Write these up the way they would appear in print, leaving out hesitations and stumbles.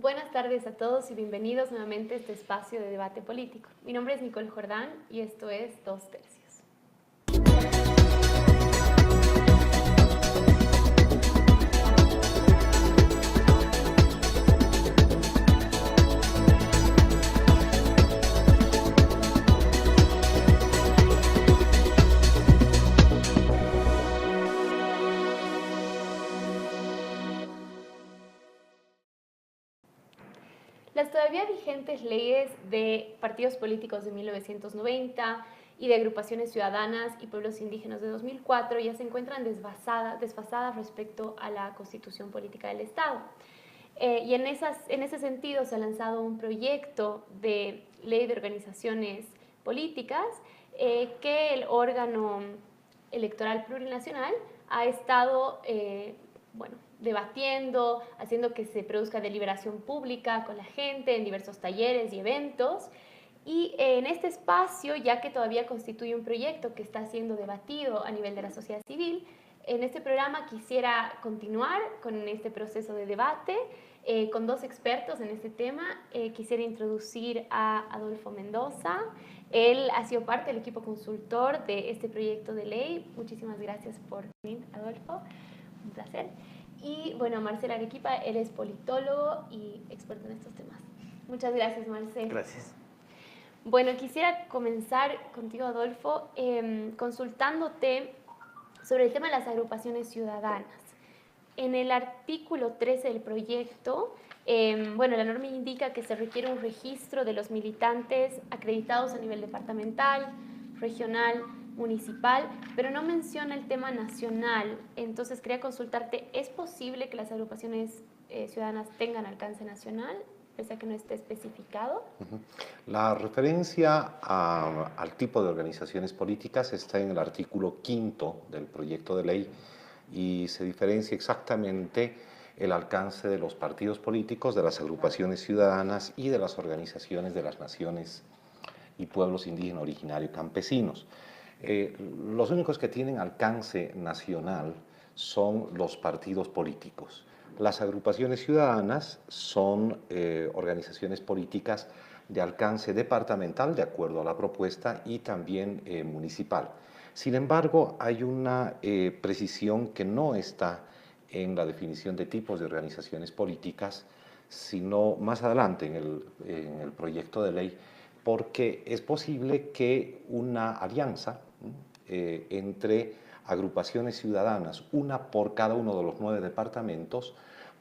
Buenas tardes a todos y bienvenidos nuevamente a este espacio de debate político. Mi nombre es Nicole Jordán y esto es Dos Tercios. Las todavía vigentes leyes de partidos políticos de 1990 y de agrupaciones ciudadanas y pueblos indígenas de 2004 ya se encuentran desfasadas respecto a la Constitución Política del Estado. Y en ese sentido se ha lanzado un proyecto de ley de organizaciones políticas que el órgano electoral plurinacional ha estado debatiendo, haciendo que se produzca deliberación pública con la gente en diversos talleres y eventos. Y en este espacio, ya que todavía constituye un proyecto que está siendo debatido a nivel de la sociedad civil, en este programa quisiera continuar con este proceso de debate con dos expertos en este tema. Quisiera introducir a Adolfo Mendoza. Él ha sido parte del equipo consultor de este proyecto de ley. Muchísimas gracias por venir, Adolfo. Un placer. Y bueno, Marcel Arequipa, él es politólogo y experto en estos temas. Muchas gracias, Marcel. Gracias. Bueno, quisiera comenzar contigo, Adolfo, consultándote sobre el tema de las agrupaciones ciudadanas. En el artículo 13 del proyecto, la norma indica que se requiere un registro de los militantes acreditados a nivel departamental, regional, municipal, pero no menciona el tema nacional. Entonces quería consultarte, ¿es posible que las agrupaciones ciudadanas tengan alcance nacional, pese a que no esté especificado? La referencia al tipo de organizaciones políticas está en el artículo 5 del proyecto de ley y se diferencia exactamente el alcance de los partidos políticos, de las agrupaciones ciudadanas y de las organizaciones de las naciones y pueblos indígenas originarios campesinos. Los únicos que tienen alcance nacional son los partidos políticos. Las agrupaciones ciudadanas son organizaciones políticas de alcance departamental, de acuerdo a la propuesta, y también municipal. Sin embargo, hay una precisión que no está en la definición de tipos de organizaciones políticas, sino más adelante en el proyecto de ley, porque es posible que una alianza entre agrupaciones ciudadanas, una por cada uno de los 9 departamentos,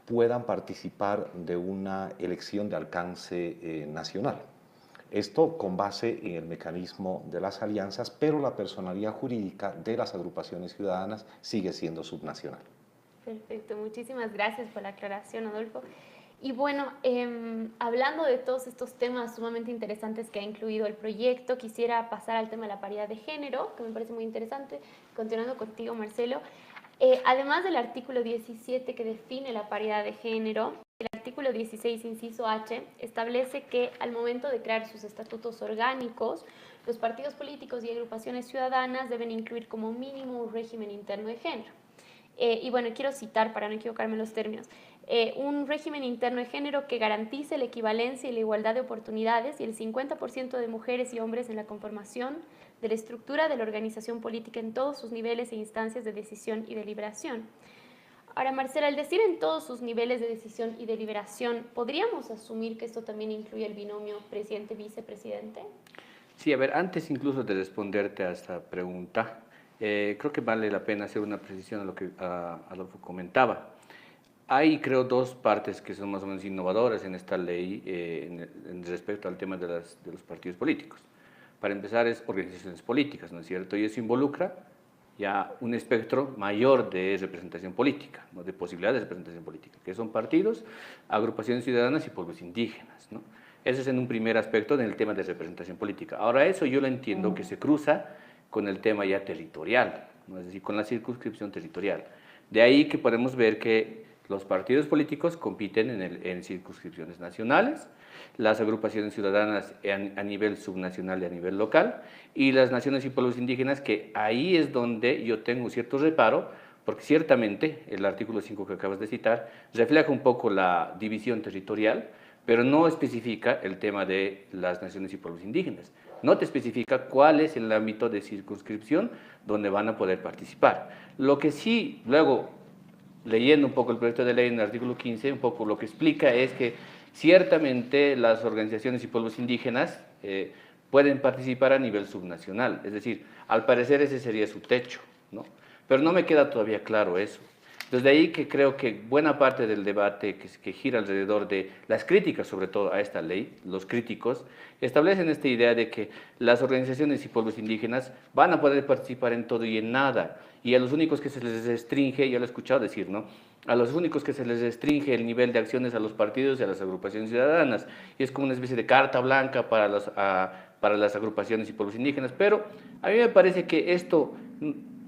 puedan participar de una elección de alcance nacional. Esto con base en el mecanismo de las alianzas, pero la personalidad jurídica de las agrupaciones ciudadanas sigue siendo subnacional. Perfecto, muchísimas gracias por la aclaración, Adolfo. Y bueno, hablando de todos estos temas sumamente interesantes que ha incluido el proyecto, quisiera pasar al tema de la paridad de género, que me parece muy interesante, continuando contigo, Marcelo. Además del artículo 17 que define la paridad de género, el artículo 16, inciso H, establece que al momento de crear sus estatutos orgánicos, los partidos políticos y agrupaciones ciudadanas deben incluir como mínimo un régimen interno de género. Y bueno, quiero citar para no equivocarme en los términos. Un régimen interno de género que garantice la equivalencia y la igualdad de oportunidades y el 50% de mujeres y hombres en la conformación de la estructura de la organización política en todos sus niveles e instancias de decisión y deliberación. Ahora, Marcela, al decir en todos sus niveles de decisión y deliberación, ¿podríamos asumir que esto también incluye el binomio presidente-vicepresidente? Sí, a ver, antes incluso de responderte a esta pregunta, creo que vale la pena hacer una precisión a lo que Adolfo comentaba. Hay, creo, dos partes que son más o menos innovadoras en esta ley en respecto al tema de los partidos políticos. Para empezar, es organizaciones políticas, ¿no es cierto? Y eso involucra ya un espectro mayor de representación política, ¿no? De posibilidades de representación política, que son partidos, agrupaciones ciudadanas y pueblos indígenas, ¿no? Ese es en un primer aspecto en el tema de representación política. Ahora, eso yo lo entiendo que se cruza con el tema ya territorial, ¿no? Es decir, con la circunscripción territorial. De ahí que podemos ver que los partidos políticos compiten en circunscripciones nacionales, las agrupaciones ciudadanas a nivel subnacional y a nivel local, y las naciones y pueblos indígenas, que ahí es donde yo tengo cierto reparo, porque ciertamente el artículo 5 que acabas de citar refleja un poco la división territorial, pero no especifica el tema de las naciones y pueblos indígenas. No te especifica cuál es el ámbito de circunscripción donde van a poder participar. Lo que sí, luego, leyendo un poco el proyecto de ley en el artículo 15, un poco lo que explica es que ciertamente las organizaciones y pueblos indígenas pueden participar a nivel subnacional, es decir, al parecer ese sería su techo, ¿no? Pero no me queda todavía claro eso. Desde ahí que creo que buena parte del debate que gira alrededor de las críticas, sobre todo a esta ley, los críticos, establecen esta idea de que las organizaciones y pueblos indígenas van a poder participar en todo y en nada, y a los únicos que se les restringe, ya lo he escuchado decir, ¿no? A los únicos que se les restringe el nivel de acciones a los partidos y a las agrupaciones ciudadanas, y es como una especie de carta blanca para las agrupaciones y pueblos indígenas, pero a mí me parece que esto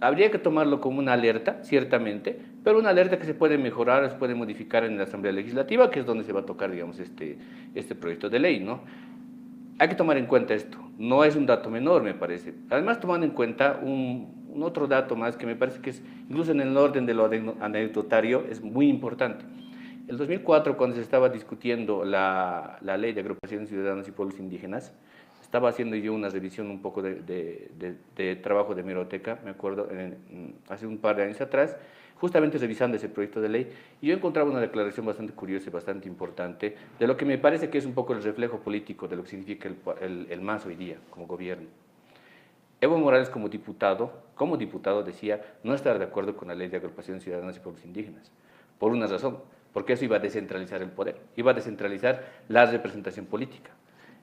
habría que tomarlo como una alerta, ciertamente, pero una alerta que se puede mejorar, se puede modificar en la Asamblea Legislativa, que es donde se va a tocar, digamos, este proyecto de ley, ¿no? Hay que tomar en cuenta esto, no es un dato menor, me parece. Además, tomando en cuenta un otro dato más que me parece que es, incluso en el orden de lo anecdotario, es muy importante. El 2004, cuando se estaba discutiendo la ley de agrupaciones ciudadanas y pueblos indígenas, estaba haciendo yo una revisión un poco de trabajo de hemeroteca, me acuerdo, hace un par de años atrás, justamente revisando ese proyecto de ley, y yo encontraba una declaración bastante curiosa y bastante importante de lo que me parece que es un poco el reflejo político de lo que significa el MAS hoy día como gobierno. Evo Morales como diputado decía no estar de acuerdo con la ley de agrupaciones ciudadanas y pueblos indígenas, por una razón, porque eso iba a descentralizar el poder, iba a descentralizar la representación política.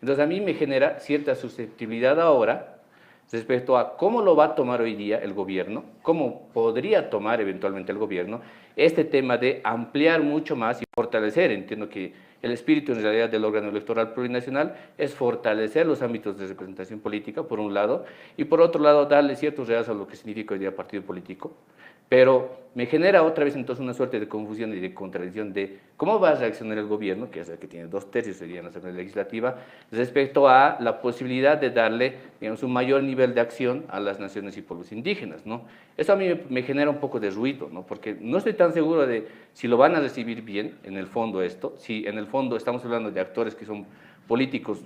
Entonces a mí me genera cierta susceptibilidad ahora respecto a cómo lo va a tomar hoy día el gobierno, cómo podría tomar eventualmente el gobierno este tema de ampliar mucho más y fortalecer. Entiendo que el espíritu en realidad del órgano electoral plurinacional es fortalecer los ámbitos de representación política, por un lado, y por otro lado darle ciertos realce a lo que significa hoy día partido político. Pero me genera otra vez entonces una suerte de confusión y de contradicción de cómo va a reaccionar el gobierno, que es el que tiene 2/3 hoy día en la Asamblea Legislativa, respecto a la posibilidad de darle, digamos, un mayor nivel de acción a las naciones y pueblos indígenas, ¿no? Eso a mí me genera un poco de ruido, ¿no? Porque no estoy tan seguro de si lo van a recibir bien, en el fondo esto, si en el fondo estamos hablando de actores que son políticos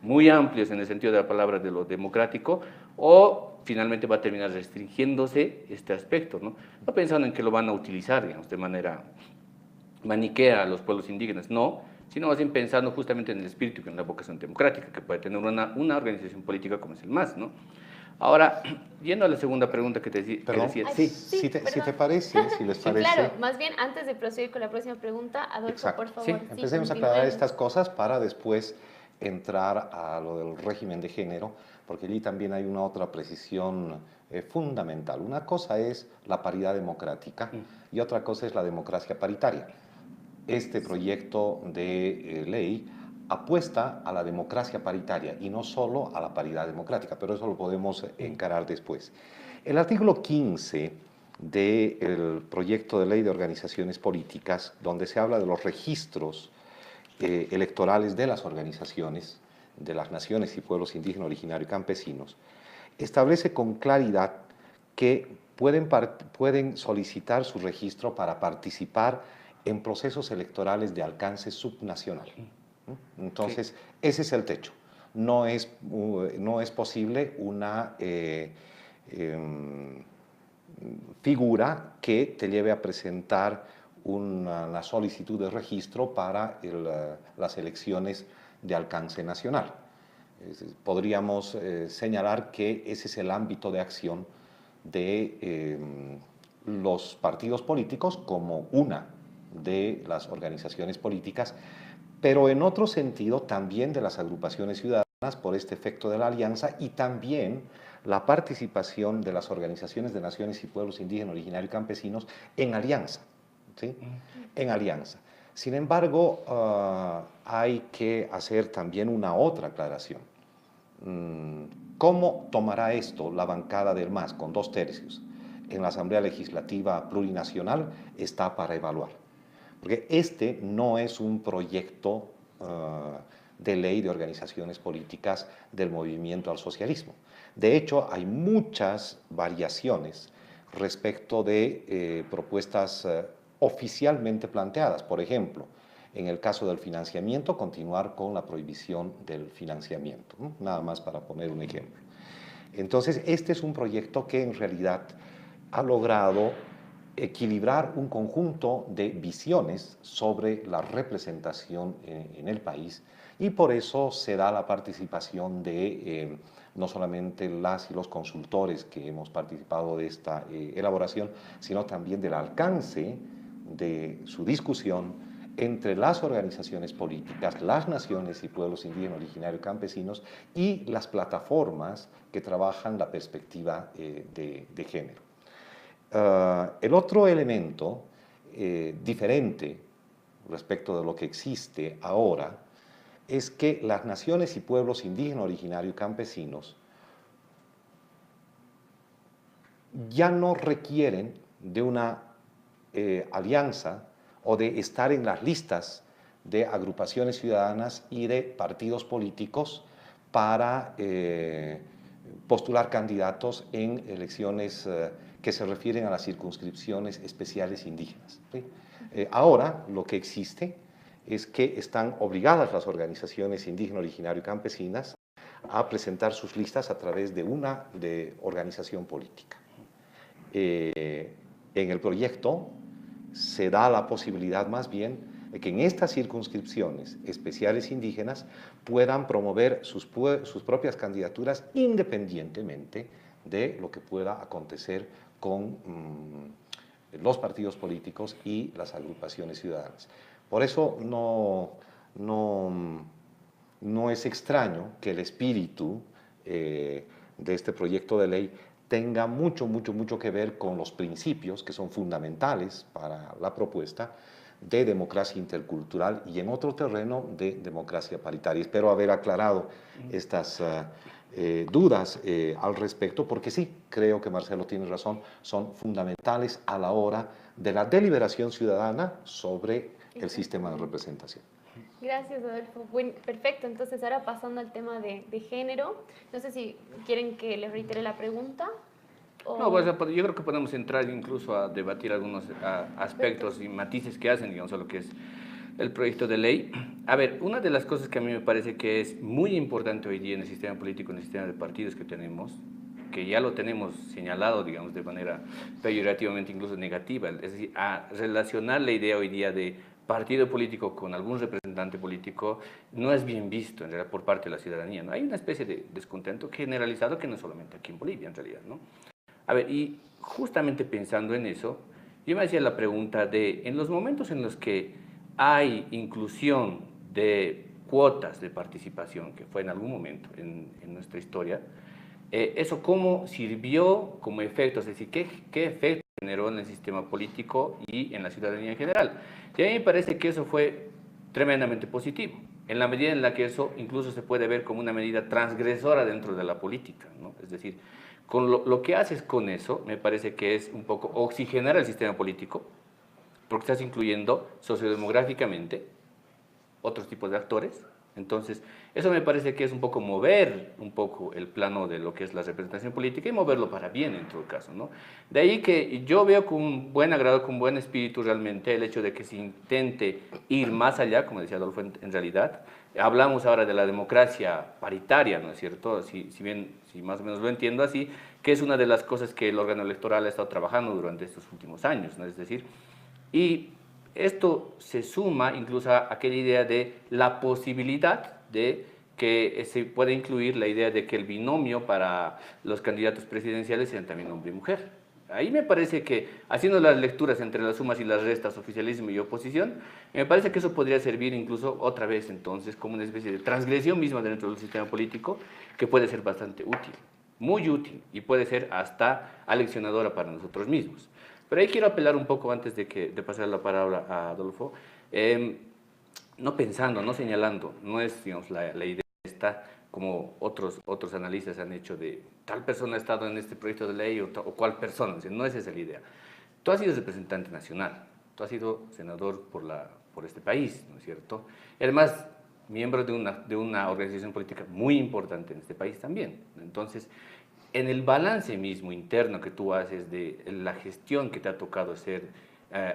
muy amplios en el sentido de la palabra de lo democrático, o finalmente va a terminar restringiéndose este aspecto, ¿no? No pensando en que lo van a utilizar, digamos, de manera maniquea a los pueblos indígenas, no, sino más bien pensando justamente en el espíritu y en la vocación democrática que puede tener una organización política como es el MAS, ¿no? Ahora, yendo a la segunda pregunta que decía, sí, si te parece, si les parece. Claro, más bien antes de proceder con la próxima pregunta, Adolfo, exacto, por favor. sí, empecemos a aclarar estas cosas para después entrar a lo del régimen de género, porque allí también hay una otra precisión fundamental. Una cosa es la paridad democrática y otra cosa es la democracia paritaria. Este proyecto de ley apuesta a la democracia paritaria y no solo a la paridad democrática, pero eso lo podemos encarar después. El artículo 15 del proyecto de ley de organizaciones políticas, donde se habla de los registros electorales de las organizaciones, de las naciones y pueblos indígenas, originarios y campesinos, establece con claridad que pueden solicitar su registro para participar en procesos electorales de alcance subnacional. Entonces, ese es el techo. No es posible una figura que te lleve a presentar una solicitud de registro para las elecciones de alcance nacional. Podríamos señalar que ese es el ámbito de acción de los partidos políticos como una de las organizaciones políticas, pero en otro sentido también de las agrupaciones ciudadanas por este efecto de la alianza y también la participación de las organizaciones de naciones y pueblos indígenas, originarios y campesinos en alianza. ¿Sí? En alianza. Sin embargo, hay que hacer también una otra aclaración. ¿Cómo tomará esto la bancada del MAS con 2/3 en la Asamblea Legislativa Plurinacional? Está para evaluar. Porque este no es un proyecto de ley de organizaciones políticas del movimiento al socialismo. De hecho, hay muchas variaciones respecto de propuestas oficialmente planteadas. Por ejemplo, en el caso del financiamiento, continuar con la prohibición del financiamiento, ¿no? Nada más para poner un ejemplo. Entonces, este es un proyecto que en realidad ha logrado equilibrar un conjunto de visiones sobre la representación en el país, y por eso se da la participación de no solamente las y los consultores que hemos participado de esta elaboración, sino también del alcance de su discusión entre las organizaciones políticas, las naciones y pueblos indígenas, originarios, campesinos y las plataformas que trabajan la perspectiva de género. El otro elemento diferente respecto de lo que existe ahora es que las naciones y pueblos indígenas, originarios y campesinos ya no requieren de una alianza o de estar en las listas de agrupaciones ciudadanas y de partidos políticos para postular candidatos en elecciones que se refieren a las circunscripciones especiales indígenas, ¿sí? Ahora lo que existe es que están obligadas las organizaciones indígenas, originarias y campesinas a presentar sus listas a través de una organización política. En el proyecto se da la posibilidad más bien de que en estas circunscripciones especiales indígenas puedan promover sus propias candidaturas independientemente de lo que pueda acontecer con los partidos políticos y las agrupaciones ciudadanas. Por eso no es extraño que el espíritu de este proyecto de ley tenga mucho que ver con los principios que son fundamentales para la propuesta de democracia intercultural y en otro terreno de democracia paritaria. Espero haber aclarado estas dudas al respecto, porque sí, creo que Marcelo tiene razón, son fundamentales a la hora de la deliberación ciudadana sobre el sistema de representación. Gracias, Adolfo. Bueno, perfecto. Entonces, ahora pasando al tema de género, no sé si quieren que les reitere la pregunta. O... No, pues, yo creo que podemos entrar incluso a debatir algunos aspectos y matices que hacen, digamos, a lo que es el proyecto de ley. A ver, una de las cosas que a mí me parece que es muy importante hoy día en el sistema político, en el sistema de partidos que tenemos, que ya lo tenemos señalado, digamos, de manera peyorativamente incluso negativa, es decir, a relacionar la idea hoy día de partido político con algún representante político no es bien visto en realidad por parte de la ciudadanía, ¿no? Hay una especie de descontento generalizado que no es solamente aquí en Bolivia en realidad, ¿no? A ver, y justamente pensando en eso, yo me hacía la pregunta de, en los momentos en los que hay inclusión de cuotas de participación, que fue en algún momento en nuestra historia, ¿eso cómo sirvió como efecto? Es decir, ¿qué efecto generó en el sistema político y en la ciudadanía en general? Y a mí me parece que eso fue tremendamente positivo, en la medida en la que eso incluso se puede ver como una medida transgresora dentro de la política, ¿no? Es decir, con lo que haces con eso, me parece que es un poco oxigenar el sistema político, porque estás incluyendo sociodemográficamente otros tipos de actores. Entonces, eso me parece que es un poco mover un poco el plano de lo que es la representación política y moverlo para bien en todo caso, ¿no? De ahí que yo veo con un buen agrado, con buen espíritu realmente el hecho de que se intente ir más allá, como decía Adolfo, en realidad. Hablamos ahora de la democracia paritaria, ¿no es cierto? Si más o menos lo entiendo así, que es una de las cosas que el órgano electoral ha estado trabajando durante estos últimos años, ¿no? Es decir, y esto se suma incluso a aquella idea de la posibilidad de que se pueda incluir la idea de que el binomio para los candidatos presidenciales sean también hombre y mujer. Ahí me parece que, haciendo las lecturas entre las sumas y las restas, oficialismo y oposición, me parece que eso podría servir incluso otra vez entonces como una especie de transgresión misma dentro del sistema político que puede ser bastante útil, muy útil y puede ser hasta aleccionadora para nosotros mismos. Pero ahí quiero apelar un poco antes de pasar la palabra a Adolfo, no pensando, no señalando, no es digamos, la idea esta como otros analistas han hecho de tal persona ha estado en este proyecto de ley o cual persona, no es esa la idea. Tú has sido representante nacional, tú has sido senador por este país, ¿no es cierto? Y además, miembro de una organización política muy importante en este país también. Entonces, en el balance mismo interno que tú haces de la gestión que te ha tocado ser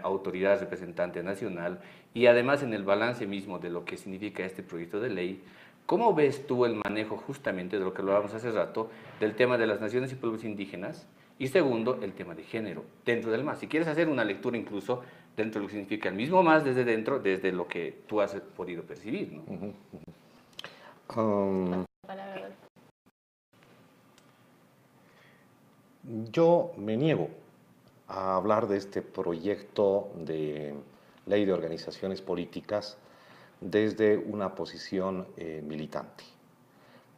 autoridad representante nacional y además en el balance mismo de lo que significa este proyecto de ley, ¿cómo ves tú el manejo justamente de lo que hablábamos hace rato, del tema de las naciones y pueblos indígenas? Y segundo, el tema de género, dentro del MAS. Si quieres hacer una lectura incluso dentro de lo que significa el mismo MAS desde dentro, desde lo que tú has podido percibir, ¿no? Yo me niego a hablar de este proyecto de ley de organizaciones políticas desde una posición militante,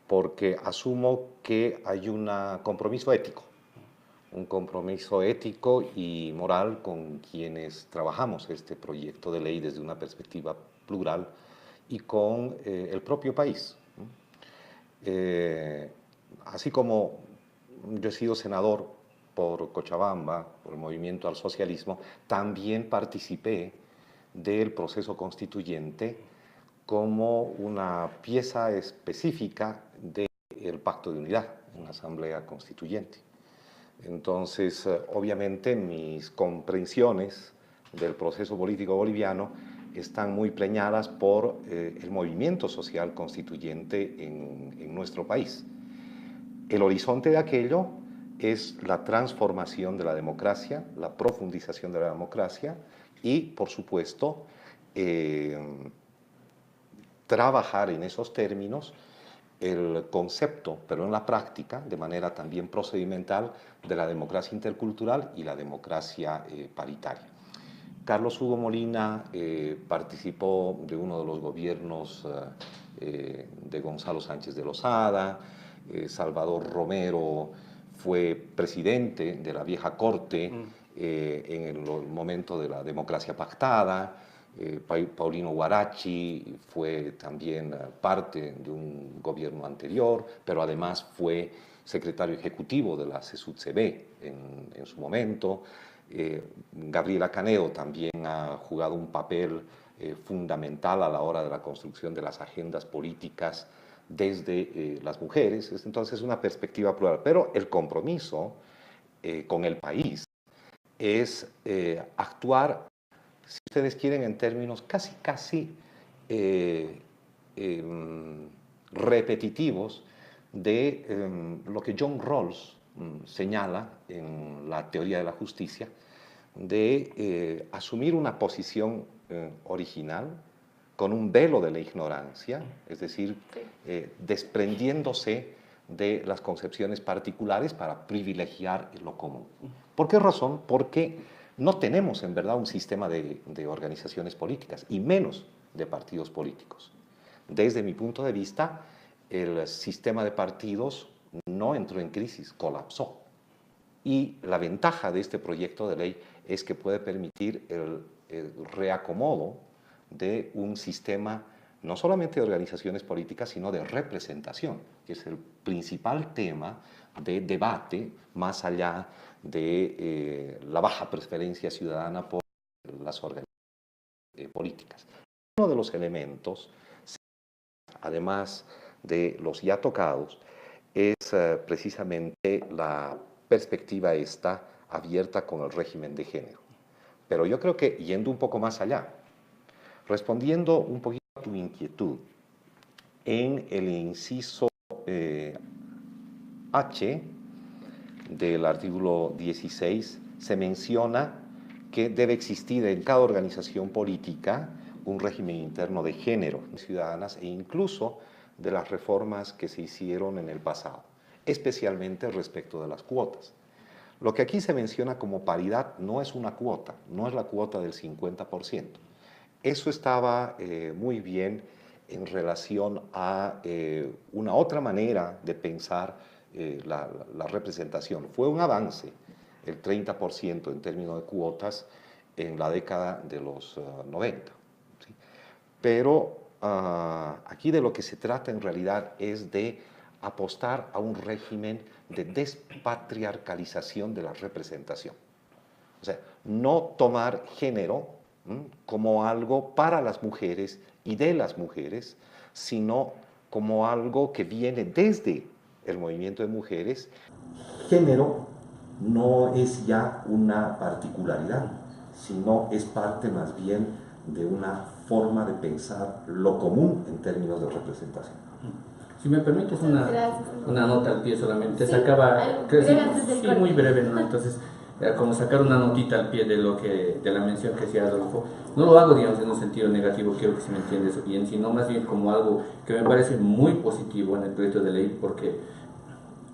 porque asumo que hay un compromiso ético y moral con quienes trabajamos este proyecto de ley desde una perspectiva plural y con el propio país. Así como yo he sido senador por Cochabamba, por el Movimiento al Socialismo, también participé del proceso constituyente como una pieza específica del Pacto de Unidad, una asamblea constituyente. Entonces, obviamente, mis comprensiones del proceso político boliviano están muy preñadas por el movimiento social constituyente en nuestro país. El horizonte de aquello es la transformación de la democracia, la profundización de la democracia y, por supuesto, trabajar en esos términos el concepto, pero en la práctica, de manera también procedimental, de la democracia intercultural y la democracia paritaria. Carlos Hugo Molina participó de uno de los gobiernos de Gonzalo Sánchez de Lozada, Salvador Romero fue presidente de la vieja corte en el momento de la democracia pactada, Paulino Guarachi fue también parte de un gobierno anterior, pero además fue secretario ejecutivo de la CESUD-CB en su momento. Gabriela Canedo también ha jugado un papel fundamental a la hora de la construcción de las agendas políticas desde las mujeres. Entonces, una perspectiva plural. Pero el compromiso con el país es actuar, si ustedes quieren, en términos casi repetitivos de lo que John Rawls señala en la teoría de la justicia, de asumir una posición original con un velo de la ignorancia, es decir, desprendiéndose de las concepciones particulares para privilegiar lo común. ¿Por qué razón? Porque no tenemos en verdad un sistema de organizaciones políticas y menos de partidos políticos. Desde mi punto de vista, el sistema de partidos no entró en crisis, colapsó. Y la ventaja de este proyecto de ley es que puede permitir el reacomodo de un sistema no solamente de organizaciones políticas, sino de representación, que es el principal tema de debate más allá de la baja preferencia ciudadana por las organizaciones políticas. Uno de los elementos, además de los ya tocados, es precisamente la perspectiva esta abierta con el régimen de género. Pero yo creo que yendo un poco más allá, respondiendo un poquito a tu inquietud, en el inciso H del artículo 16 se menciona que debe existir en cada organización política un régimen interno de género ciudadanas e incluso de las reformas que se hicieron en el pasado, especialmente respecto de las cuotas. Lo que aquí se menciona como paridad no es una cuota, no es la cuota del 50%. Eso estaba muy bien en relación a una otra manera de pensar la representación. Fue un avance, el 30% en términos de cuotas en la década de los 90. ¿Sí? Pero aquí de lo que se trata en realidad es de apostar a un régimen de despatriarcalización de la representación. O sea, no tomar género como algo para las mujeres y de las mujeres, sino como algo que viene desde el movimiento de mujeres. Género no es ya una particularidad, sino es parte más bien de una forma de pensar lo común en términos de representación. Si me permites una nota al pie solamente, Sí, sacaba, sí, muy breve, ¿no? Entonces, como sacar una notita al pie de la mención que hacía Adolfo, no lo hago, digamos, en un sentido negativo, quiero que se me entienda eso bien, sino más bien como algo que me parece muy positivo en el proyecto de ley, porque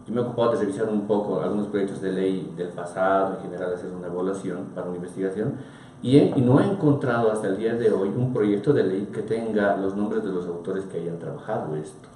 yo me he ocupado de revisar un poco algunos proyectos de ley del pasado, en general hacer una evaluación para una investigación, y no he encontrado hasta el día de hoy un proyecto de ley que tenga los nombres de los autores que hayan trabajado esto.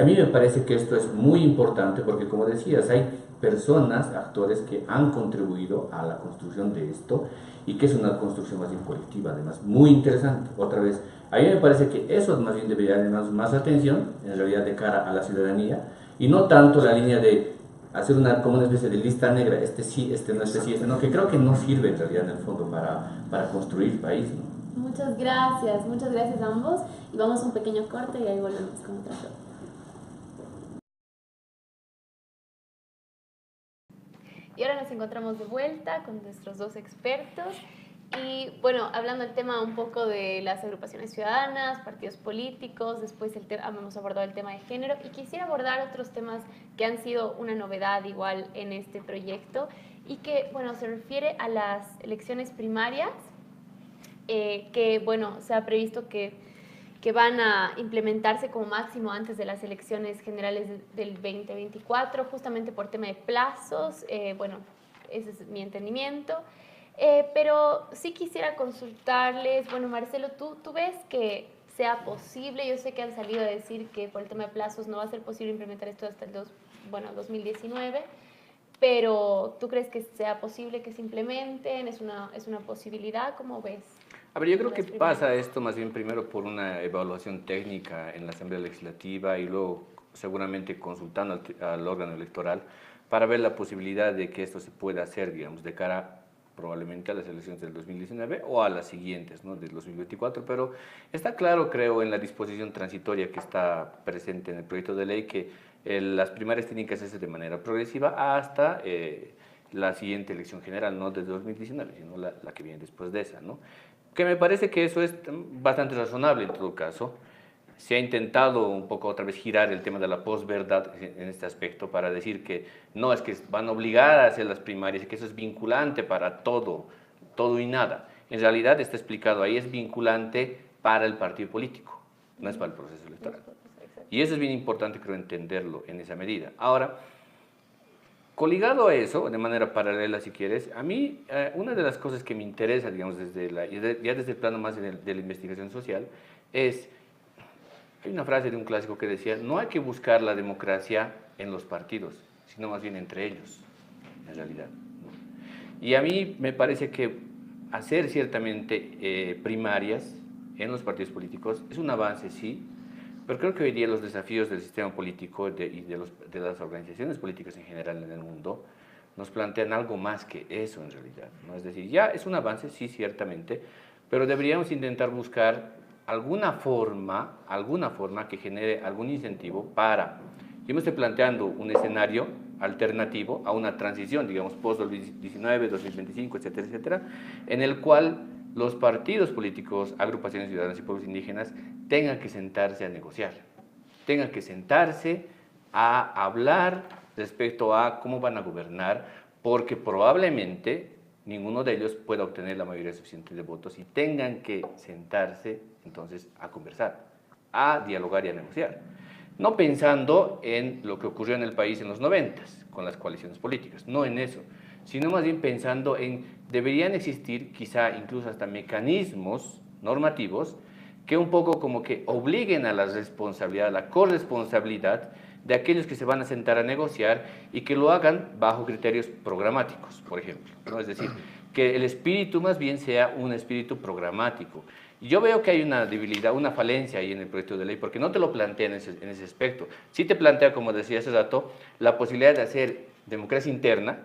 A mí me parece que esto es muy importante porque, como decías, hay personas, actores que han contribuido a la construcción de esto y que es una construcción más bien colectiva, además, muy interesante. Otra vez, a mí me parece que eso más bien debería darnos más atención, en realidad, de cara a la ciudadanía, y no tanto la línea de hacer como una especie de lista negra, este sí, este no, este sí, este no, que creo que no sirve en realidad en el fondo para construir país, ¿no? Muchas gracias a ambos, y vamos a un pequeño corte y ahí volvemos con otra pregunta. Y ahora nos encontramos de vuelta con nuestros dos expertos y bueno, hablando del tema un poco de las agrupaciones ciudadanas, partidos políticos, después hemos abordado el tema de género y quisiera abordar otros temas que han sido una novedad igual en este proyecto y que, bueno, se refiere a las elecciones primarias, que, bueno, se ha previsto que van a implementarse como máximo antes de las elecciones generales del 2024, justamente por tema de plazos. Bueno, ese es mi entendimiento. Pero sí quisiera consultarles, bueno, Marcelo, ¿tú ves que sea posible? Yo sé que han salido a decir que por el tema de plazos no va a ser posible implementar esto hasta el 2019, pero ¿tú crees que sea posible que se implementen? ¿Es una posibilidad? ¿Cómo ves? A ver, yo creo que pasa esto más bien primero por una evaluación técnica en la Asamblea Legislativa y luego seguramente consultando al órgano electoral para ver la posibilidad de que esto se pueda hacer, digamos, de cara probablemente a las elecciones del 2019 o a las siguientes, ¿no?, del 2024, pero está claro, creo, en la disposición transitoria que está presente en el proyecto de ley que las primarias tienen que hacerse de manera progresiva hasta la siguiente elección general, no desde 2019, sino la que viene después de esa, ¿no? Que me parece que eso es bastante razonable en todo caso. Se ha intentado un poco otra vez girar el tema de la posverdad en este aspecto para decir que no, es que van a obligar a hacer las primarias y que eso es vinculante para todo y nada. En realidad está explicado ahí, es vinculante para el partido político, no es para el proceso electoral. Y eso es bien importante, creo, entenderlo en esa medida. Ahora, coligado a eso, de manera paralela si quieres, a mí una de las cosas que me interesa, digamos, ya desde el plano más de la investigación social, hay una frase de un clásico que decía, no hay que buscar la democracia en los partidos, sino más bien entre ellos, en realidad, ¿no? Y a mí me parece que hacer ciertamente primarias en los partidos políticos es un avance, sí, pero creo que hoy día los desafíos del sistema político y de las organizaciones políticas en general en el mundo nos plantean algo más que eso en realidad, ¿no? Es decir, ya es un avance, sí, ciertamente, pero deberíamos intentar buscar alguna forma que genere algún incentivo para, yo me estoy planteando un escenario alternativo a una transición, digamos, post-2019, 2025, etcétera, etcétera, en el cual los partidos políticos, agrupaciones ciudadanas y pueblos indígenas tengan que sentarse a negociar, tengan que sentarse a hablar respecto a cómo van a gobernar, porque probablemente ninguno de ellos pueda obtener la mayoría suficiente de votos y tengan que sentarse entonces a conversar, a dialogar y a negociar. No pensando en lo que ocurrió en el país en los 90s con las coaliciones políticas, no en eso, sino más bien pensando en deberían existir quizá incluso hasta mecanismos normativos que un poco como que obliguen a la responsabilidad, a la corresponsabilidad de aquellos que se van a sentar a negociar y que lo hagan bajo criterios programáticos, por ejemplo, ¿no? Es decir, que el espíritu más bien sea un espíritu programático. Y yo veo que hay una debilidad, una falencia ahí en el proyecto de ley, porque no te lo plantea en ese aspecto. Sí te plantea, como decía hace rato, la posibilidad de hacer democracia interna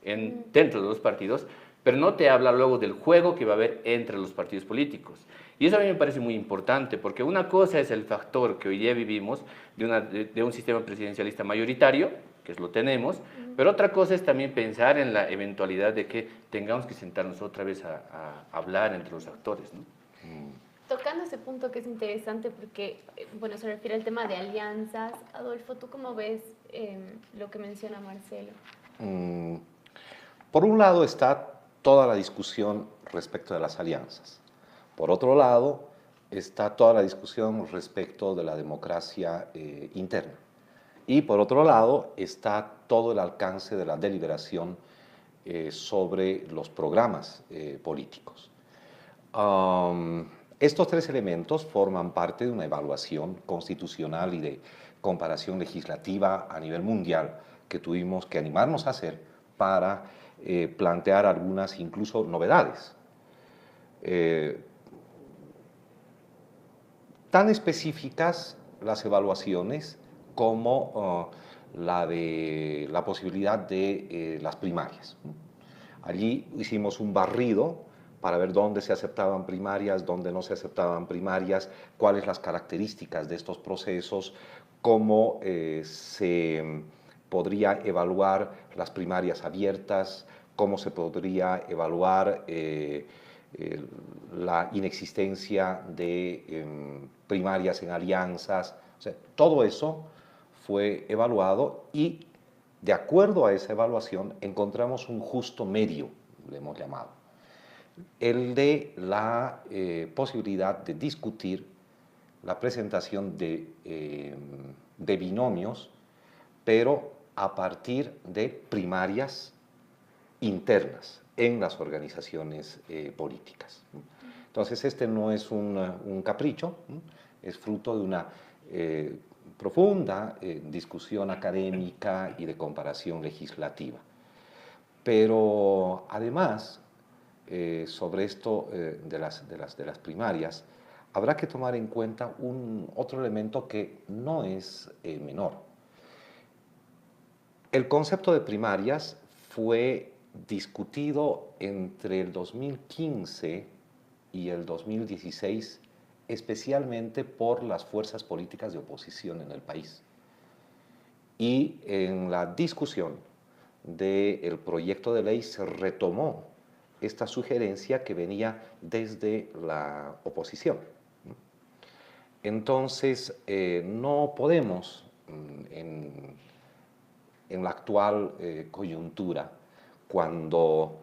dentro de los partidos, pero no te habla luego del juego que va a haber entre los partidos políticos. Y eso a mí me parece muy importante, porque una cosa es el factor que hoy día vivimos de un sistema presidencialista mayoritario, que lo tenemos, pero otra cosa es también pensar en la eventualidad de que tengamos que sentarnos otra vez a hablar entre los actores, ¿no? Tocando ese punto que es interesante porque, bueno, se refiere al tema de alianzas. Adolfo, ¿tú cómo ves lo que menciona Marcelo? Por un lado está toda la discusión respecto de las alianzas. Por otro lado está toda la discusión respecto de la democracia interna. Y por otro lado está todo el alcance de la deliberación sobre los programas políticos. Estos tres elementos forman parte de una evaluación constitucional y de comparación legislativa a nivel mundial que tuvimos que animarnos a hacer para plantear algunas incluso novedades. Tan específicas las evaluaciones como la de la posibilidad de las primarias. Allí hicimos un barrido para ver dónde se aceptaban primarias, dónde no se aceptaban primarias, cuáles las características de estos procesos, cómo se podría evaluar las primarias abiertas, cómo se podría evaluar la inexistencia de primarias en alianzas. O sea, todo eso fue evaluado y de acuerdo a esa evaluación encontramos un justo medio, le hemos llamado, el de la posibilidad de discutir la presentación de binomios, pero a partir de primarias internas en las organizaciones políticas. Entonces, este no es un capricho, es fruto de una profunda discusión académica y de comparación legislativa. Pero además, sobre esto de las primarias, habrá que tomar en cuenta otro elemento que no es menor. El concepto de primarias fue discutido entre el 2015 y el 2016, especialmente por las fuerzas políticas de oposición en el país. Y en la discusión del proyecto de ley se retomó esta sugerencia que venía desde la oposición. Entonces, no podemos, en la actual coyuntura, cuando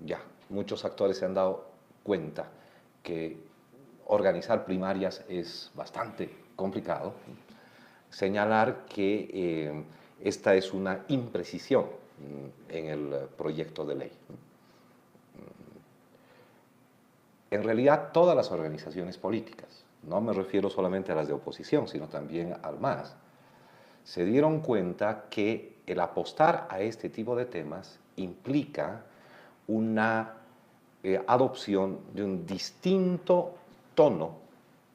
ya muchos actores se han dado cuenta que organizar primarias es bastante complicado, señalar que esta es una imprecisión en el proyecto de ley. En realidad, todas las organizaciones políticas, no me refiero solamente a las de oposición, sino también al MAS, se dieron cuenta que el apostar a este tipo de temas implica una adopción de un distinto tono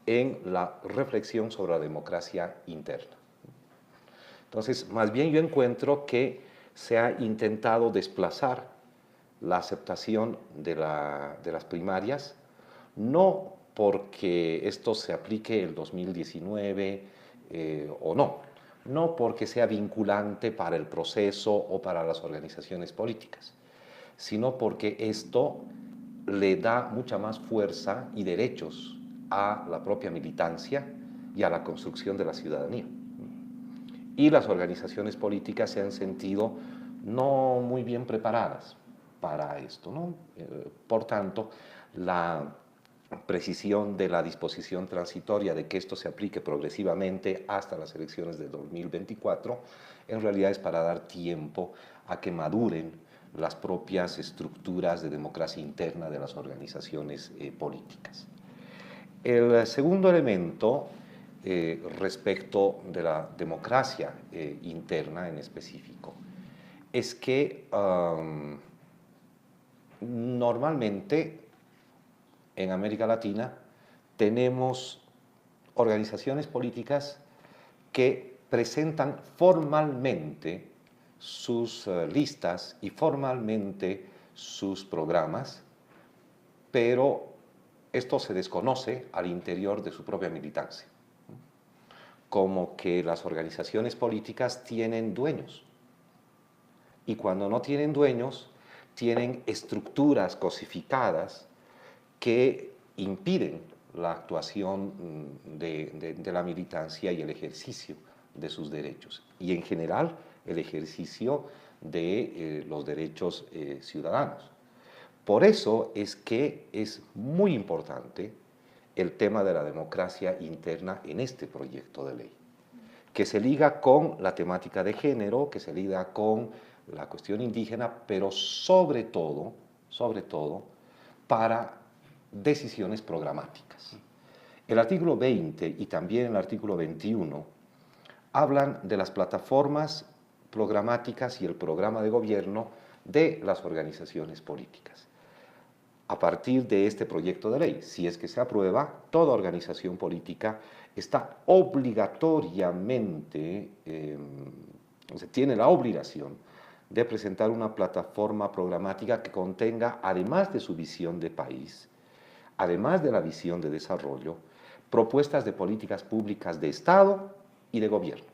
en la reflexión sobre la democracia interna. Entonces, más bien yo encuentro que se ha intentado desplazar la aceptación de las primarias, no porque esto se aplique el 2019 o no porque sea vinculante para el proceso o para las organizaciones políticas, sino porque esto le da mucha más fuerza y derechos a la propia militancia y a la construcción de la ciudadanía. Y las organizaciones políticas se han sentido no muy bien preparadas para esto, ¿no? Por tanto, la precisión de la disposición transitoria de que esto se aplique progresivamente hasta las elecciones de 2024, en realidad es para dar tiempo a que maduren las propias estructuras de democracia interna de las organizaciones políticas. El segundo elemento respecto de la democracia interna en específico es que normalmente en América Latina tenemos organizaciones políticas que presentan formalmente sus listas y formalmente sus programas, pero esto se desconoce al interior de su propia militancia, como que las organizaciones políticas tienen dueños, y cuando no tienen dueños, tienen estructuras cosificadas que impiden la actuación de la militancia y el ejercicio de sus derechos, y en general el ejercicio de los derechos ciudadanos. Por eso es que es muy importante el tema de la democracia interna en este proyecto de ley, que se liga con la temática de género, que se liga con la cuestión indígena, pero sobre todo para decisiones programáticas. El artículo 20 y también el artículo 21 hablan de las plataformas programáticas y el programa de gobierno de las organizaciones políticas. A partir de este proyecto de ley, si es que se aprueba, toda organización política está obligatoriamente, tiene la obligación de presentar una plataforma programática que contenga, además de su visión de país, además de la visión de desarrollo, propuestas de políticas públicas de Estado y de gobierno.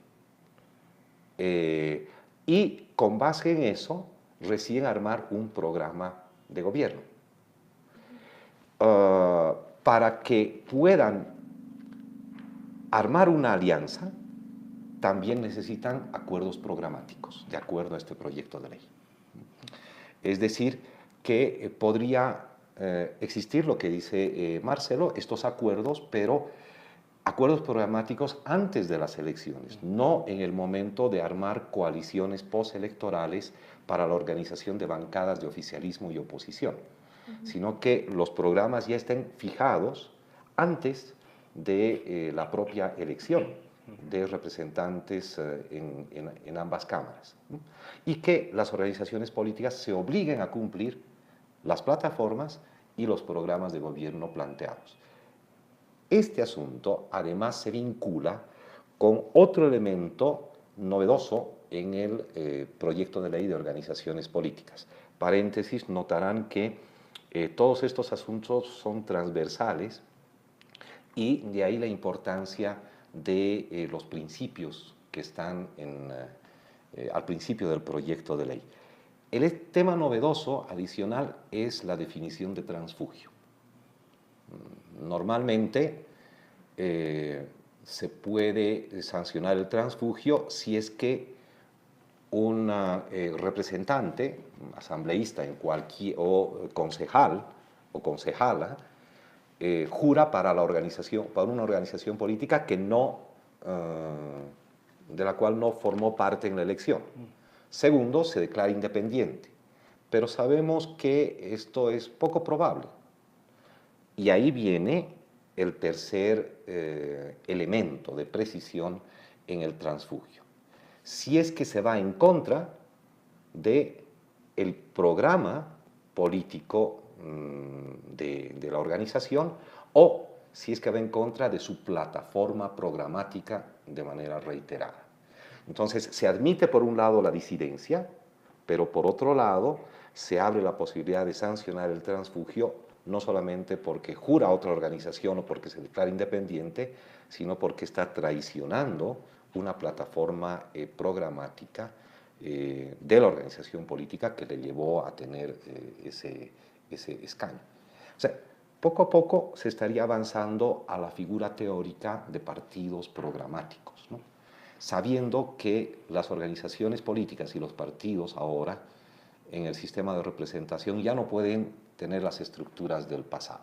Y con base en eso, recién armar un programa de gobierno. Para que puedan armar una alianza, también necesitan acuerdos programáticos, de acuerdo a este proyecto de ley. Es decir, que podría existir lo que dice Marcelo, estos acuerdos, pero acuerdos programáticos antes de las elecciones, no en el momento de armar coaliciones postelectorales para la organización de bancadas de oficialismo y oposición, sino que los programas ya estén fijados antes de la propia elección de representantes en ambas cámaras, ¿no? Y que las organizaciones políticas se obliguen a cumplir las plataformas y los programas de gobierno planteados. Este asunto además se vincula con otro elemento novedoso en el proyecto de ley de organizaciones políticas. Paréntesis, notarán que todos estos asuntos son transversales y de ahí la importancia de los principios que están al principio del proyecto de ley. El tema novedoso adicional es la definición de transfugio. Normalmente se puede sancionar el transfugio si es que un representante, asambleísta o concejal o concejala, jura para una organización política que de la cual no formó parte en la elección. Segundo, se declara independiente, pero sabemos que esto es poco probable. Y ahí viene el tercer elemento de precisión en el transfugio. Si es que se va en contra del programa político de la organización o si es que va en contra de su plataforma programática de manera reiterada. Entonces, se admite por un lado la disidencia, pero por otro lado se abre la posibilidad de sancionar el transfugio no solamente porque jura a otra organización o porque se declara independiente, sino porque está traicionando una plataforma programática de la organización política que le llevó a tener ese escaño. O sea, poco a poco se estaría avanzando a la figura teórica de partidos programáticos, ¿no? Sabiendo que las organizaciones políticas y los partidos ahora en el sistema de representación ya no pueden tener las estructuras del pasado.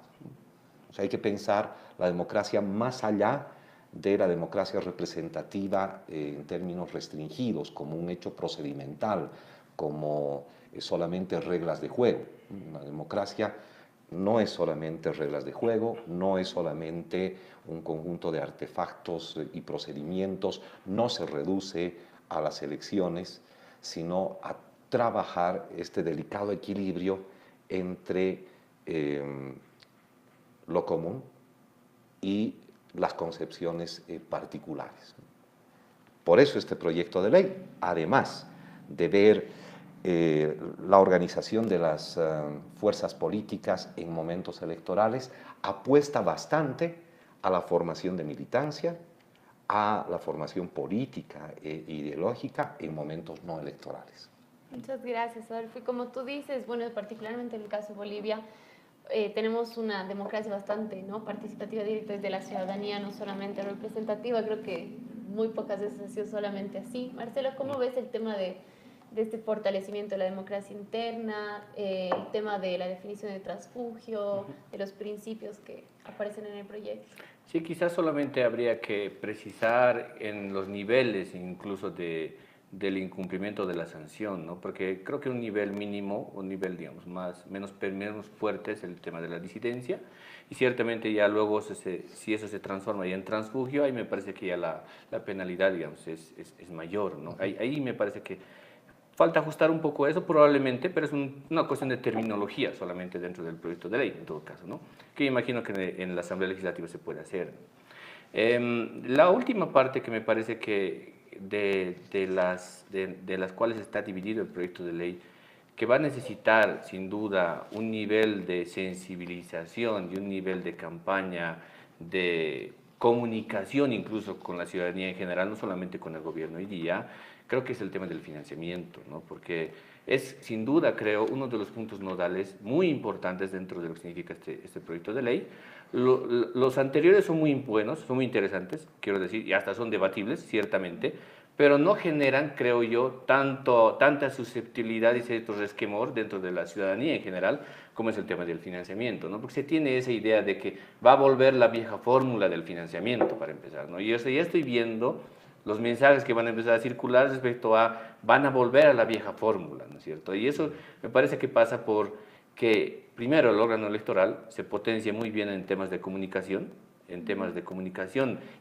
O sea, hay que pensar la democracia más allá de la democracia representativa en términos restringidos, como un hecho procedimental, como solamente reglas de juego. La democracia no es solamente reglas de juego, no es solamente un conjunto de artefactos y procedimientos, no se reduce a las elecciones, sino a trabajar este delicado equilibrio entre lo común y las concepciones particulares. Por eso este proyecto de ley, además de ver la organización de las fuerzas políticas en momentos electorales apuesta bastante a la formación de militancia, a la formación política e ideológica en momentos no electorales. Muchas gracias, Adolfo. Y como tú dices, bueno, particularmente en el caso de Bolivia, tenemos una democracia bastante, ¿no?, participativa, directa desde la ciudadanía, no solamente representativa. Creo que muy pocas veces ha sido solamente así. Marcelo, ¿cómo ves el tema de este fortalecimiento de la democracia interna, el tema de la definición de transfugio, de los principios que aparecen en el proyecto? Sí, quizás solamente habría que precisar en los niveles incluso del incumplimiento de la sanción, ¿no? Porque creo que un nivel mínimo, un nivel, digamos, menos fuerte es el tema de la disidencia, y ciertamente ya luego, si eso se transforma ya en transfugio, ahí me parece que ya la penalidad, digamos, es mayor, ¿no? Ahí me parece que falta ajustar un poco eso probablemente, pero es una cuestión de terminología solamente dentro del proyecto de ley, en todo caso, ¿no? Que imagino que en la Asamblea Legislativa se puede hacer. La última parte que me parece que de las cuales está dividido el proyecto de ley, que va a necesitar sin duda un nivel de sensibilización y un nivel de campaña, de comunicación incluso con la ciudadanía en general, no solamente con el gobierno hoy día, creo que es el tema del financiamiento, ¿no? Porque es sin duda, creo, uno de los puntos nodales muy importantes dentro de lo que significa este proyecto de ley. Los anteriores son muy buenos, son muy interesantes, quiero decir, y hasta son debatibles, ciertamente, pero no generan, creo yo, tanta susceptibilidad y cierto resquemor dentro de la ciudadanía en general, como es el tema del financiamiento, ¿no? Porque se tiene esa idea de que va a volver la vieja fórmula del financiamiento, para empezar, ¿no? Y yo ya estoy viendo los mensajes que van a empezar a circular respecto a van a volver a la vieja fórmula, ¿no es cierto? Y eso me parece que pasa por que, primero, el órgano electoral se potencia muy bien en temas de comunicación,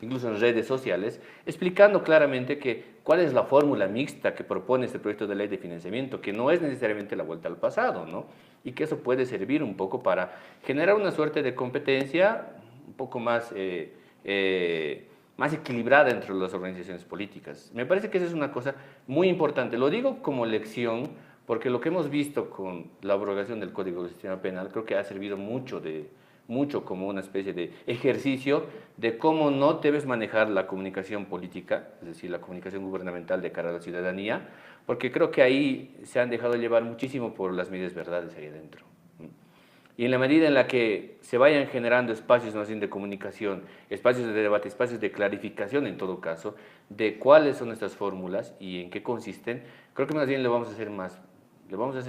incluso en redes sociales, explicando claramente cuál es la fórmula mixta que propone este proyecto de ley de financiamiento, que no es necesariamente la vuelta al pasado, ¿no? Y que eso puede servir un poco para generar una suerte de competencia un poco más equilibrada entre las organizaciones políticas. Me parece que esa es una cosa muy importante. Lo digo como lección, porque lo que hemos visto con la abrogación del Código de Sistema Penal creo que ha servido mucho como una especie de ejercicio de cómo no debes manejar la comunicación política, es decir, la comunicación gubernamental de cara a la ciudadanía, porque creo que ahí se han dejado llevar muchísimo por las medias verdades ahí adentro. Y en la medida en la que se vayan generando espacios más bien de comunicación, espacios de debate, espacios de clarificación en todo caso, de cuáles son estas fórmulas y en qué consisten, creo que más bien le vamos a hacer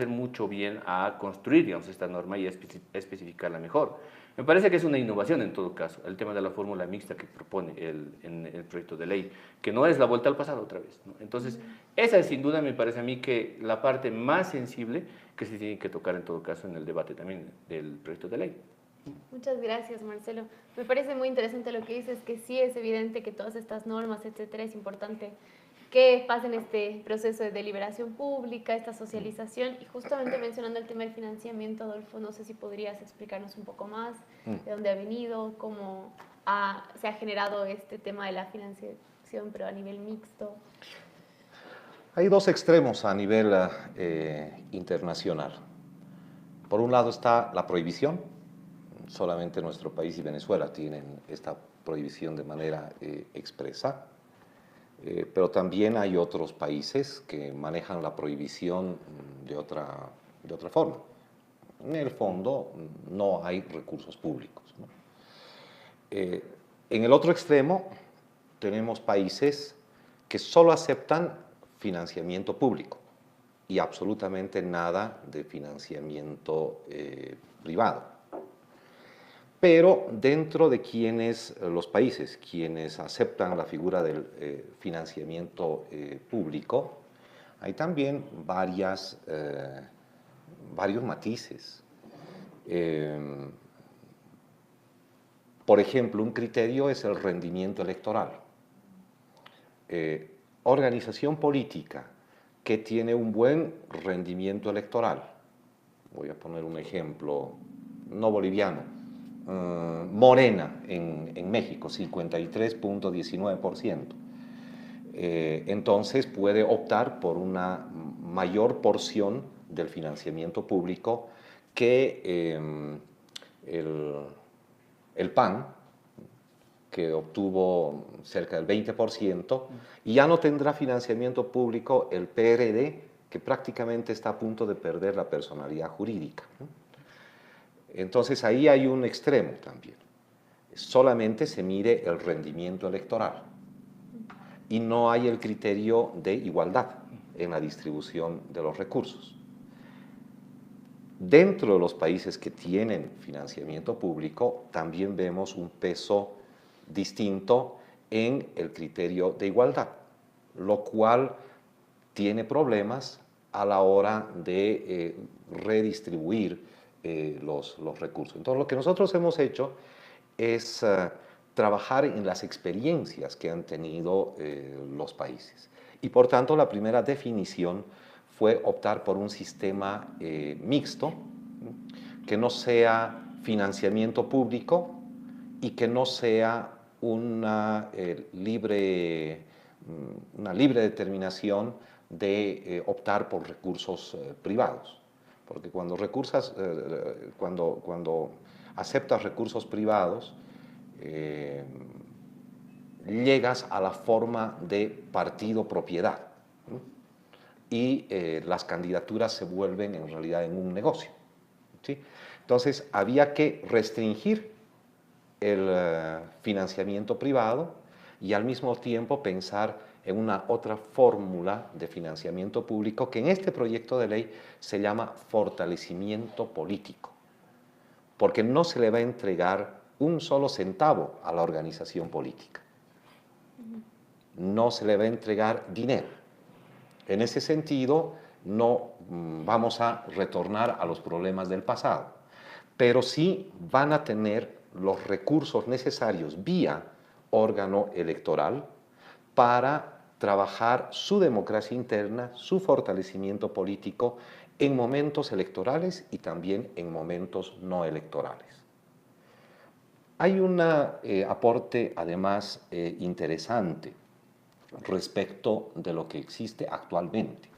mucho bien a construir, digamos, esta norma y a especificarla mejor. Me parece que es una innovación en todo caso, el tema de la fórmula mixta que propone en el proyecto de ley, que no es la vuelta al pasado otra vez, ¿no? Entonces, esa es sin duda, me parece a mí, que la parte más sensible que se tiene que tocar en todo caso en el debate también del proyecto de ley. Muchas gracias, Marcelo. Me parece muy interesante lo que dices, que sí es evidente que todas estas normas, etcétera, es importante que pasen este proceso de deliberación pública, esta socialización. Y justamente mencionando el tema del financiamiento, Adolfo, no sé si podrías explicarnos un poco más de dónde ha venido, cómo se ha generado este tema de la financiación, pero a nivel mixto. Hay dos extremos a nivel internacional. Por un lado está la prohibición. Solamente nuestro país y Venezuela tienen esta prohibición de manera expresa. Pero también hay otros países que manejan la prohibición de otra forma. En el fondo no hay recursos públicos, ¿no? En el otro extremo tenemos países que solo aceptan financiamiento público y absolutamente nada de financiamiento privado. Pero dentro de los países quienes aceptan la figura del financiamiento público, hay también varios matices. Por ejemplo, un criterio es el rendimiento electoral. Organización política que tiene un buen rendimiento electoral, voy a poner un ejemplo no boliviano, Morena en México, 53.19%. Entonces puede optar por una mayor porción del financiamiento público que el PAN, que obtuvo cerca del 20%, y ya no tendrá financiamiento público el PRD, que prácticamente está a punto de perder la personalidad jurídica. Entonces ahí hay un extremo también. Solamente se mide el rendimiento electoral y no hay el criterio de igualdad en la distribución de los recursos. Dentro de los países que tienen financiamiento público también vemos un peso distinto en el criterio de igualdad, lo cual tiene problemas a la hora de redistribuir los recursos. Entonces, lo que nosotros hemos hecho es trabajar en las experiencias que han tenido los países. Y por tanto, la primera definición fue optar por un sistema mixto, que no sea financiamiento público y que no sea una libre determinación de optar por recursos privados. Porque cuando aceptas recursos privados, llegas a la forma de partido propiedad, ¿no? Y las candidaturas se vuelven en realidad en un negocio, ¿sí? Entonces había que restringir el financiamiento privado y al mismo tiempo pensar en una otra fórmula de financiamiento público que en este proyecto de ley se llama fortalecimiento político, porque no se le va a entregar un solo centavo a la organización política. No se le va a entregar dinero. En ese sentido, no vamos a retornar a los problemas del pasado, pero sí van a tener los recursos necesarios vía órgano electoral para trabajar su democracia interna, su fortalecimiento político en momentos electorales y también en momentos no electorales. Hay un aporte, además, interesante respecto de lo que existe actualmente.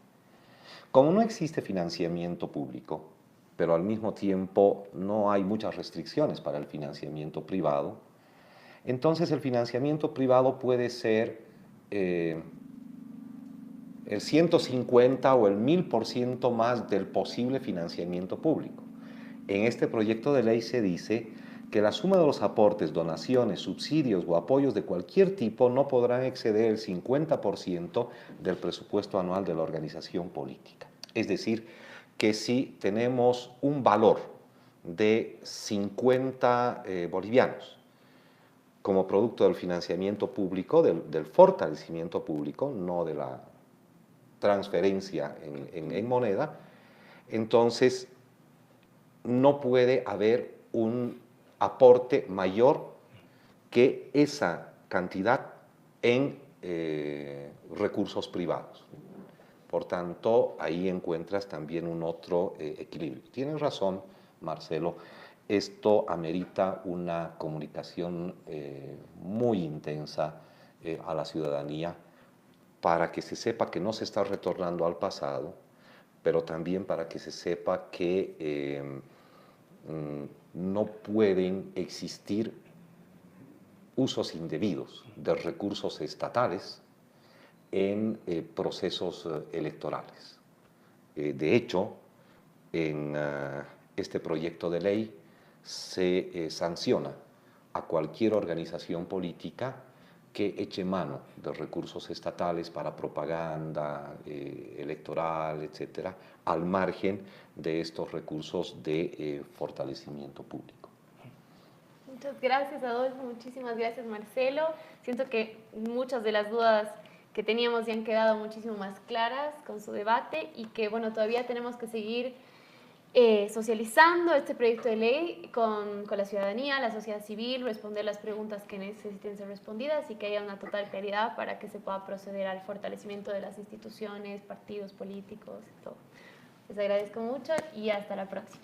Como no existe financiamiento público, pero al mismo tiempo no hay muchas restricciones para el financiamiento privado, entonces el financiamiento privado puede ser el 150 o el 1000% más del posible financiamiento público. En este proyecto de ley se dice que la suma de los aportes, donaciones, subsidios o apoyos de cualquier tipo no podrán exceder el 50% del presupuesto anual de la organización política. Es decir, que si tenemos un valor de 50 bolivianos como producto del financiamiento público, del fortalecimiento público, no de la transferencia en moneda, entonces no puede haber un aporte mayor que esa cantidad en recursos privados. Por tanto, ahí encuentras también un otro equilibrio. Tienes razón, Marcelo, esto amerita una comunicación muy intensa a la ciudadanía para que se sepa que no se está retornando al pasado, pero también para que se sepa que no pueden existir usos indebidos de recursos estatales en procesos electorales. De hecho, en este proyecto de ley se sanciona a cualquier organización política que eche mano de recursos estatales para propaganda electoral, etcétera, al margen de estos recursos de fortalecimiento público. Muchas gracias, Adolfo. Muchísimas gracias, Marcelo. Siento que muchas de las dudas que teníamos ya han quedado muchísimo más claras con su debate y que, bueno, todavía tenemos que seguir socializando este proyecto de ley con la ciudadanía, la sociedad civil, responder las preguntas que necesiten ser respondidas y que haya una total claridad para que se pueda proceder al fortalecimiento de las instituciones, partidos políticos y todo. Les agradezco mucho y hasta la próxima.